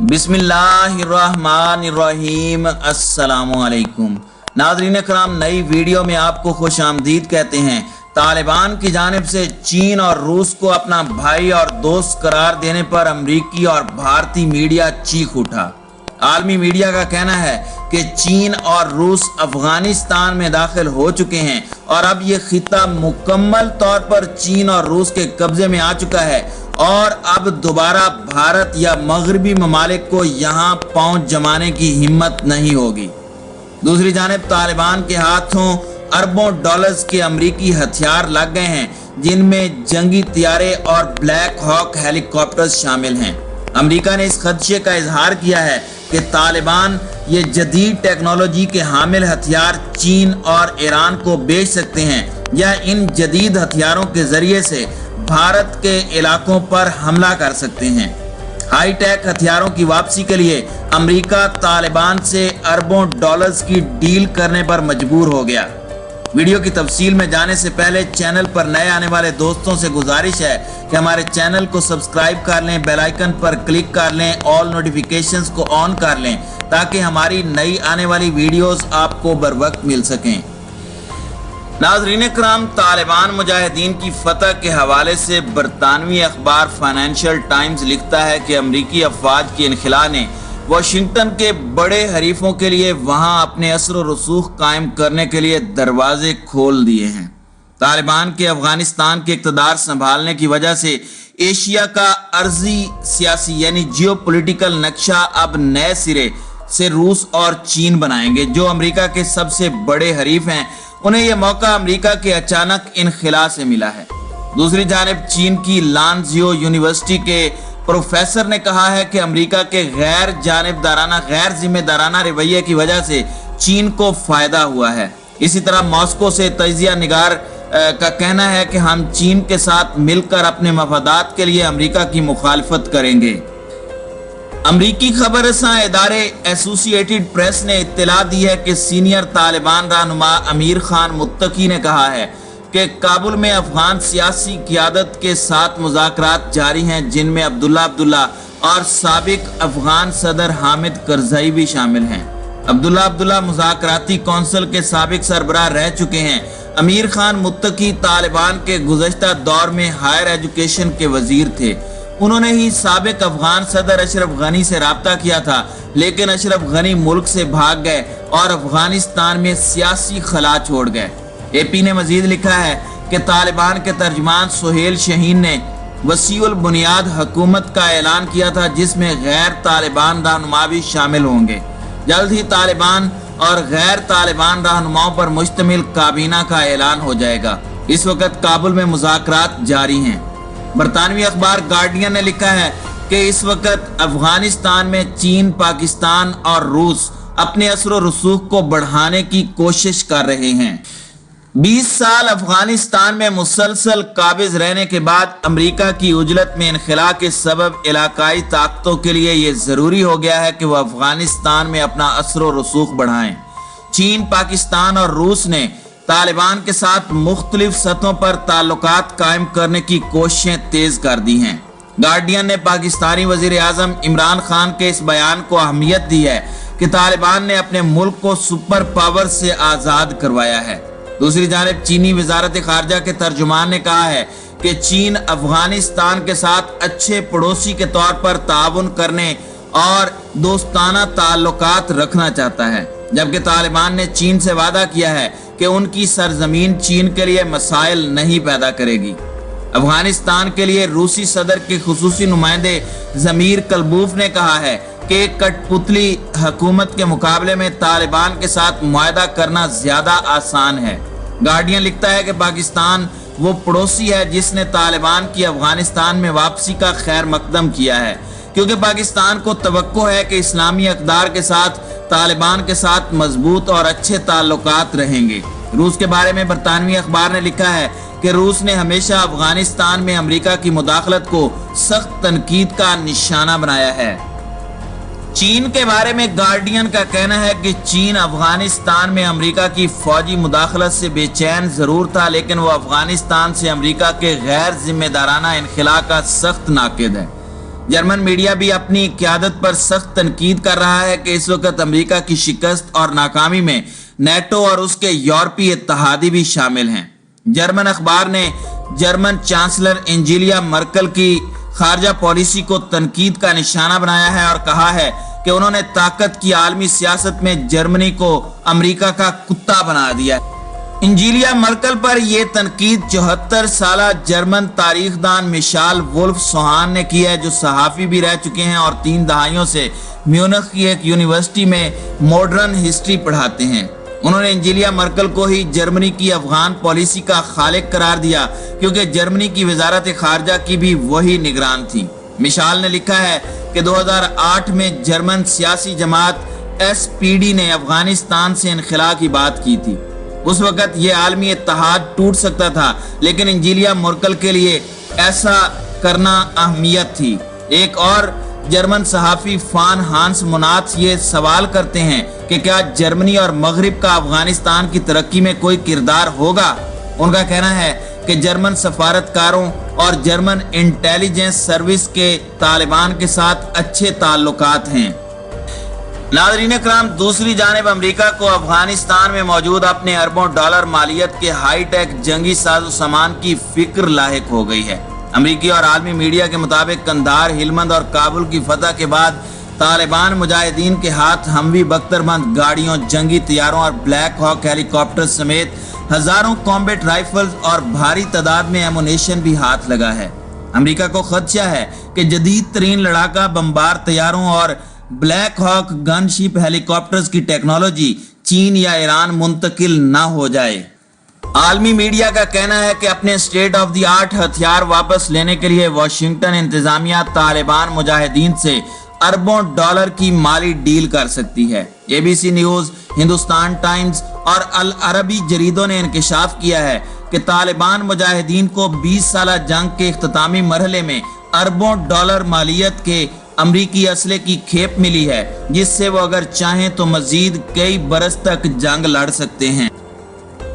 बिस्मिल्लाहिर्रहमानिर्रहीम। अस्सलामुअलैकुम नाज़रीन करम, नई वीडियो में आपको खुश आमदीद कहते हैं। तालिबान की जानिब से चीन और रूस को अपना भाई और दोस्त करार देने पर अमरीकी और भारतीय मीडिया चीख उठा। आलमी मीडिया का कहना है कि चीन और रूस अफगानिस्तान में दाखिल हो चुके हैं और अब ये खिता मुकम्मल तौर पर चीन और रूस के कब्जे में आ चुका है और अब दोबारा भारत या मगरबी ममालिक को यहाँ पहुँच जमाने की हिम्मत नहीं होगी। दूसरी जानिब तालिबान के हाथों अरबों डॉलर्स के अमरीकी हथियार लग गए हैं, जिनमें जंगी तैयारे और ब्लैक हॉक हेलीकॉप्टर्स शामिल हैं। अमेरिका ने इस खदशे का इजहार किया है कि तालिबान ये जदीद टेक्नोलॉजी के हामिल हथियार चीन और ईरान को बेच सकते हैं या इन जदीद हथियारों के जरिए से भारत के इलाकों पर हमला कर सकते हैं। हाई टेक हथियारों की वापसी के लिए अमेरिका तालिबान से अरबों डॉलर्स की डील करने पर मजबूर हो गया। वीडियो की तफसील में जाने से पहले चैनल पर नए आने वाले दोस्तों से गुजारिश है कि हमारे चैनल को सब्सक्राइब कर लें, बेल आइकन पर क्लिक कर लें, ऑल नोटिफिकेशंस को ऑन कर लें ताकि हमारी नई आने वाली वीडियोस आपको बर वक्त मिल सकें। नाज़रीन कराम, तालिबान मुजाहिदीन की फतह के हवाले से बरतानवी अखबार फाइनेंशियल टाइम्स लिखता है कि अमरीकी अफवाज की इनखिला ने वाशिंगटन के बड़े हरीफों के लिए वहां अपने असर व रसूख कायम करने के लिए दरवाजे खोल दिए हैं। तालिबान के अफगानिस्तान के इक़्तिदार संभालने की वजह से एशिया का अर्जी सियासी यानी जियोपॉलिटिकल नक्शा अब नए सिरे से रूस और चीन बनाएंगे, जो अमेरिका के सबसे बड़े हरीफ हैं। उन्हें यह मौका अमेरिका के अचानक इनखिला से मिला है। दूसरी जानिब चीन की लानजियो यूनिवर्सिटी के प्रोफेसर ने कहा है कि अमेरिका के गैर जिम्मेदाराना रवैये की वजह से चीन को फायदा हुआ है। इसी तरह मॉस्को से तजिया निगार का कहना है कि हम चीन के साथ मिलकर अपने मफादात के लिए अमेरिका की मुखालफत करेंगे। अमरीकी खबर रसां इदारे एसोसिएटेड प्रेस ने इत्तला दी है कि सीनियर तालिबान रहनुमा अमीर खान मुत्तकी ने कहा है कि काबुल में अफगान सियासी क़ियादत के साथ मुज़ाकरात जारी हैं, जिनमें अब्दुल्ला और साबिक अफगान सदर हामिद करज़ई भी शामिल हैं। अब्दुल्ला मुज़ाकराती कौंसिल के साबिक सरबराह रह चुके हैं। अमीर खान मुत्तकी तालिबान के गुज़श्ता दौर में हायर एजुकेशन के वजीर थे। उन्होंने ही साबिक अफगान सदर अशरफ गनी से राब्ता किया था, लेकिन अशरफ गनी मुल्क से भाग गए और अफगानिस्तान में सियासी खला छोड़ गए। एपी ने मजीद लिखा है कि तालिबान के तर्जमान सुहेल शहीन ने वसीउल बुनियाद हुकूमत का ऐलान किया था, जिसमें गैर तालिबान रहनुमा भी शामिल होंगे। जल्द ही तालिबान और गैर तालिबान रहनुमाओं पर मुश्तमिल काबीना का ऐलान हो जाएगा। इस वक्त काबुल में मुज़ाकरात जारी हैं। बरतानवी अखबार गार्डियन ने लिखा है कि इस वक्त अफगानिस्तान में चीन, पाकिस्तान और रूस अपने असर व रसूख को बढ़ाने की कोशिश कर रहे हैं। 20 साल अफगानिस्तान में मुसलसल काबिज रहने के बाद अमेरिका की उजलत में इनखिला के सबब इलाकाई ताकतों के लिए यह जरूरी हो गया है कि वह अफगानिस्तान में अपना असर व रसूख बढ़ाएं। चीन, पाकिस्तान और रूस ने तालिबान के साथ मुख्तलिफ सतहों पर ताल्लुकात कायम करने की कोशिशें तेज कर दी हैं। गार्डियन ने पाकिस्तानी वजीर आजम इमरान खान के इस बयान को अहमियत दी है कि तालिबान ने अपने मुल्क को सुपर पावर से आज़ाद करवाया है। दूसरी जानिब चीनी वजारत खारजा के तर्जुमान ने कहा है कि चीन अफगानिस्तान के साथ अच्छे पड़ोसी के तौर पर ताउन करने और दोस्ताना ताल्लुकात रखना चाहता है, जबकि तालिबान ने चीन से वादा किया है कि उनकी सरजमीन चीन के लिए मसाइल नहीं पैदा करेगी। अफगानिस्तान के लिए रूसी सदर के खुसूसी नुमाइंदे जमीर कलबूफ ने कहा है कि कठपुतली हुकूमत के मुकाबले में तालिबान के साथ मुआहदा करना ज्यादा आसान है। गार्डियन लिखता है कि पाकिस्तान वो पड़ोसी है जिसने तालिबान की अफगानिस्तान में वापसी का खैर मकदम किया है, क्योंकि पाकिस्तान को तवक्को है कि इस्लामी अक़दार के साथ तालिबान के साथ मजबूत और अच्छे ताल्लुकात रहेंगे। रूस के बारे में बरतानवी अखबार ने लिखा है कि रूस ने हमेशा अफगानिस्तान में अमेरिका की मुदाखलत को सख्त तनकीद का निशाना बनाया है। चीन के बारे में गार्डियन का कहना है कि चीन अफगानिस्तान में अमेरिका की फौजी मुदाखलत से बेचैन जरूर था, लेकिन वो अफगानिस्तान से अमेरिका के गैर जिम्मेदाराना इनखिला का सख्त नाकिद है। जर्मन मीडिया भी अपनी क़यादत पर सख्त तनकीद कर रहा है कि इस वक्त अमेरिका की शिकस्त और नाकामी में नेटो और उसके यूरोपीय इत्तेहादी भी शामिल हैं। जर्मन अखबार ने जर्मन चांसलर एंजेला मर्केल की खारजा पॉलिसी को तनकीद का निशाना बनाया है और कहा है कि उन्होंने ताकत की आलमी सियासत में जर्मनी को अमेरिका का कुत्ता बना दिया है। एंजेला मर्केल पर यह तनकीद 74 साला जर्मन तारीखदान मिशाल वुल्फ सोहान ने की है, जो सहाफ़ी भी रह चुके हैं और 3 दहाइयों से म्यूनिख की एक यूनिवर्सिटी में मॉडर्न हिस्ट्री पढ़ाते हैं। उन्होंने एंजेला मर्केल को ही जर्मनी की अफगान पॉलिसी का खालिक करार दिया, क्योंकि जर्मनी की वजारत खारजा की भी वही निगरान थी। मिशाल ने लिखा है कि 2008 में जर्मन सियासी जमात SPD ने अफगानिस्तान से इनखला की बात की थी। उस वक्त ये आलमी इत्तेहाद टूट सकता था, लेकिन एंजेला मर्केल के लिए ऐसा करना अहमियत थी। एक और जर्मन सहाफ़ी फान हांस मुनाथ ये सवाल करते हैं कि क्या जर्मनी और मगरिब का अफगानिस्तान की तरक्की में कोई किरदार होगा। उनका कहना है कि जर्मन सफारतकारों और जर्मन इंटेलिजेंस सर्विस के तालिबान के साथ अच्छे ताल्लुकात हैं। नाज़रीन इकराम, दूसरी जानिब अमेरिका को अफगानिस्तान में मौजूद अपने अरबों डॉलर मालियत के हाईटेक जंगी साजो सामान की फिक्र लाहिक हो गई है। अमेरिकी और आलमी मीडिया के मुताबिक कंधार, हिलमंद और काबुल की फतह के बाद तालिबान मुजाहिदीन के हाथ हमवी बख्तरबंद गाड़ियों, जंगी तैयारों और ब्लैक हॉक हेलीकॉप्टर समेत हजारों कॉम्बैट राइफल्स और भारी तादाद में एमुनेशन भी हाथ लगा है। अमेरिका को खदशा है कि जदीद तरीन लड़ाका बमबार तैयारों और ब्लैक हॉक गनशिप हेलीकॉप्टर्स की टेक्नोलॉजी चीन या ईरान मुंतकिल ना हो जाए। आलमी मीडिया का कहना है कि अपने स्टेट ऑफ द आर्ट हथियार वापस लेने के लिए वाशिंगटन इंतजामिया तालिबान मुजाहिदीन से अरबों डॉलर की माली डील कर सकती है। ABC न्यूज, हिंदुस्तान टाइम्स और अल अरबी जरीदों ने इंकशाफ किया है कि तालिबान मुजाहिदीन को 20 साला जंग के इख्तितामी मरहले में अरबों डॉलर मालियत के अमरीकी असले की खेप मिली है, जिससे वो अगर चाहें तो मजीद कई बरस तक जंग लड़ सकते हैं।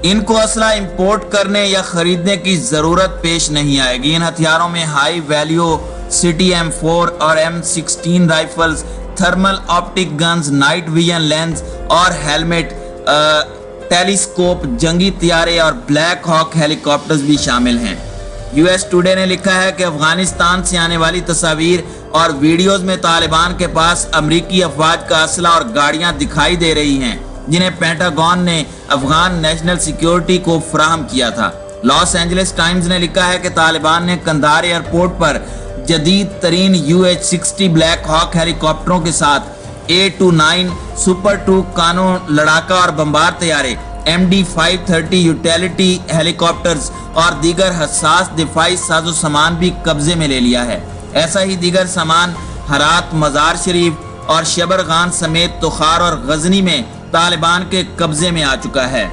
इनको असला इंपोर्ट करने या खरीदने की जरूरत पेश नहीं आएगी। इन हथियारों में हाई वैल्यू सिटी M4 और M16 rifles, thermal optic guns, night vision lens और हेलमेट, टेलीस्कोप, जंगी तैयारे और ब्लैक हॉक हेलीकॉप्टर्स भी शामिल हैं। US टुडे ने लिखा है कि अफगानिस्तान से आने वाली तस्वीर और वीडियोस में तालिबान के पास अमरीकी अफवाज का असला और गाड़ियां दिखाई दे रही हैं, जिन्हें पेंटागन ने अफगान नेशनल सिक्योरिटी को फराहम किया था। लॉस एंजलिस टाइम्स ने लिखा है कि तालिबान ने कंधार एयरपोर्ट पर जदीद तरीन UH-60 ब्लैक हॉक हेलीकॉप्टरों के साथ A-29 सुपर 2 कानो लड़ाका और बमबार तैयारे, MD-530 यूटिलिटी हेलीकॉप्टर्स और दीगर हसास दिफाई साजो सामान भी कब्जे में ले लिया है। ऐसा ही दीगर सामान हरात, मजार शरीफ और शबरगान समेत तुखार और गजनी में तालिबान के कब्जे में आ चुका है।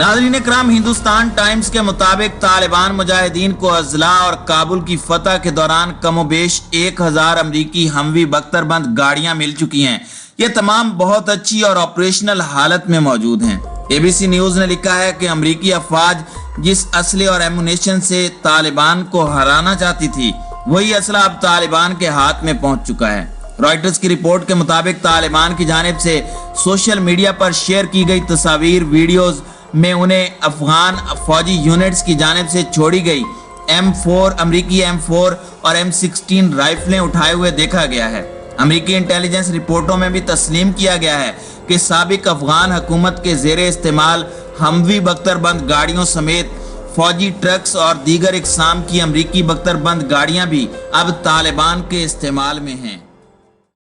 नाज़रीन इकराम, हिंदुस्तान टाइम्स के मुताबिक तालिबान मुजाहिदीन को अजला और काबुल की फतह के दौरान कमोबेश 1000 अमरीकी हमवी बख्तरबंद गाड़ियां मिल चुकी हैं। ये तमाम बहुत अच्छी और ऑपरेशनल हालत में मौजूद हैं। ABC न्यूज ने लिखा है कि अमरीकी अफवाज जिस असले और एमुनेशन से तालिबान को हराना चाहती थी, वही असला अब तालिबान के हाथ में पहुंच चुका है। रॉयटर्स की रिपोर्ट के मुताबिक तालिबान की जानिब से सोशल मीडिया पर शेयर की गई तस्वीर, वीडियोस में उन्हें अफगान फौजी यूनिट्स की जानिब से छोड़ी गई अमरीकी M4 और M16 राइफलें उठाए हुए देखा गया है। अमरीकी इंटेलिजेंस रिपोर्टों में भी तस्लीम किया गया है कि साबिक अफगान हुकूमत के जेरे इस्तेमाल हमवी बख्तरबंद गाड़ियों समेत फौजी ट्रक्स और दीगर इकसाम की अमरीकी बख्तरबंद गाड़ियां भी अब तालिबान के इस्तेमाल में हैं।